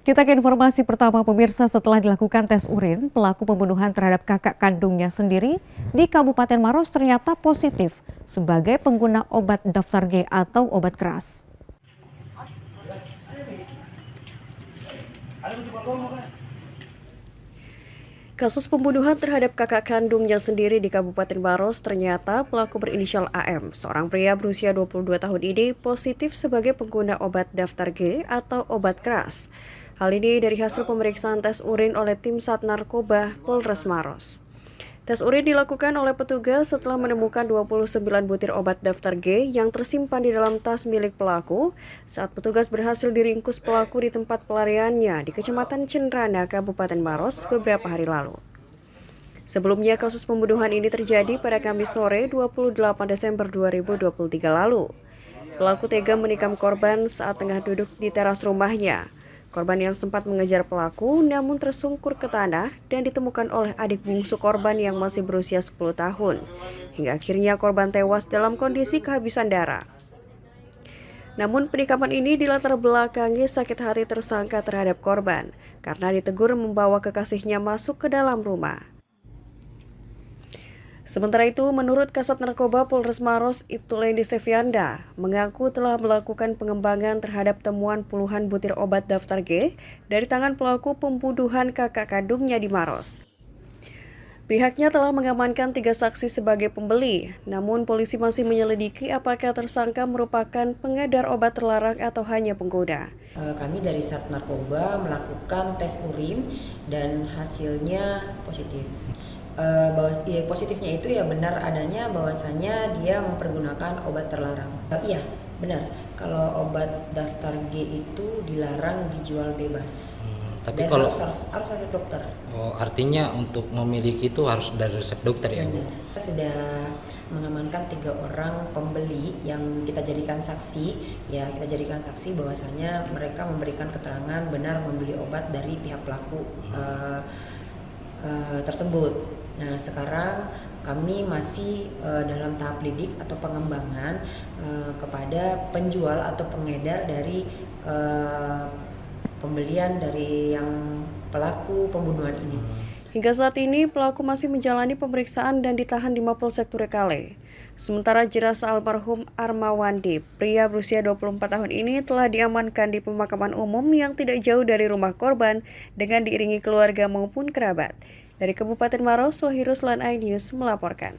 Kita ke informasi pertama pemirsa. Setelah dilakukan tes urin, pelaku pembunuhan terhadap kakak kandungnya sendiri di Kabupaten Maros ternyata positif sebagai pengguna obat daftar G atau obat keras. Kasus pembunuhan terhadap kakak kandungnya sendiri di Kabupaten Maros ternyata pelaku berinisial AM, seorang pria berusia 22 tahun ini positif sebagai pengguna obat daftar G atau obat keras. Hal ini dari hasil pemeriksaan tes urin oleh tim Sat Narkoba Polres Maros. Tes urin dilakukan oleh petugas setelah menemukan 29 butir obat daftar G yang tersimpan di dalam tas milik pelaku saat petugas berhasil diringkus pelaku di tempat pelariannya di Kecamatan Cenrana, Kabupaten Maros beberapa hari lalu. Sebelumnya kasus pembunuhan ini terjadi pada Kamis sore 28 Desember 2023 lalu. Pelaku tega menikam korban saat tengah duduk di teras rumahnya. Korban yang sempat mengejar pelaku namun tersungkur ke tanah dan ditemukan oleh adik bungsu korban yang masih berusia 10 tahun. Hingga akhirnya korban tewas dalam kondisi kehabisan darah. Namun penikaman ini dilatar belakangi sakit hati tersangka terhadap korban karena ditegur membawa kekasihnya masuk ke dalam rumah. Sementara itu, menurut Kasat Narkoba Polres Maros, Ibtu Lendi Sevianda, mengaku telah melakukan pengembangan terhadap temuan puluhan butir obat daftar G dari tangan pelaku pembunuhan kakak kandungnya di Maros. Pihaknya telah mengamankan 3 saksi sebagai pembeli, namun polisi masih menyelidiki apakah tersangka merupakan pengedar obat terlarang atau hanya pengguna. Kami dari Sat Narkoba melakukan tes urin dan hasilnya positif. Positifnya itu ya benar adanya bahwasannya dia mempergunakan obat terlarang. Iya benar, kalau obat daftar G itu dilarang dijual bebas. Tapi dan kalau harus resep dokter. Oh, artinya untuk memiliki itu harus dari resep dokter ya, Bu? Kita sudah mengamankan 3 orang pembeli yang kita jadikan saksi. Ya, kita jadikan saksi bahwasannya mereka memberikan keterangan benar membeli obat dari pihak pelaku tersebut. Nah, sekarang kami masih dalam tahap lidik atau pengembangan kepada penjual atau pengedar dari pembelian dari yang pelaku pembunuhan ini. Hingga saat ini pelaku masih menjalani pemeriksaan dan ditahan di Mapolsek Turekale. Sementara jenazah almarhum Armawandi, pria berusia 24 tahun ini telah diamankan di pemakaman umum yang tidak jauh dari rumah korban dengan diiringi keluarga maupun kerabat. Dari Kabupaten Maros, Sohirus Lan iNews melaporkan.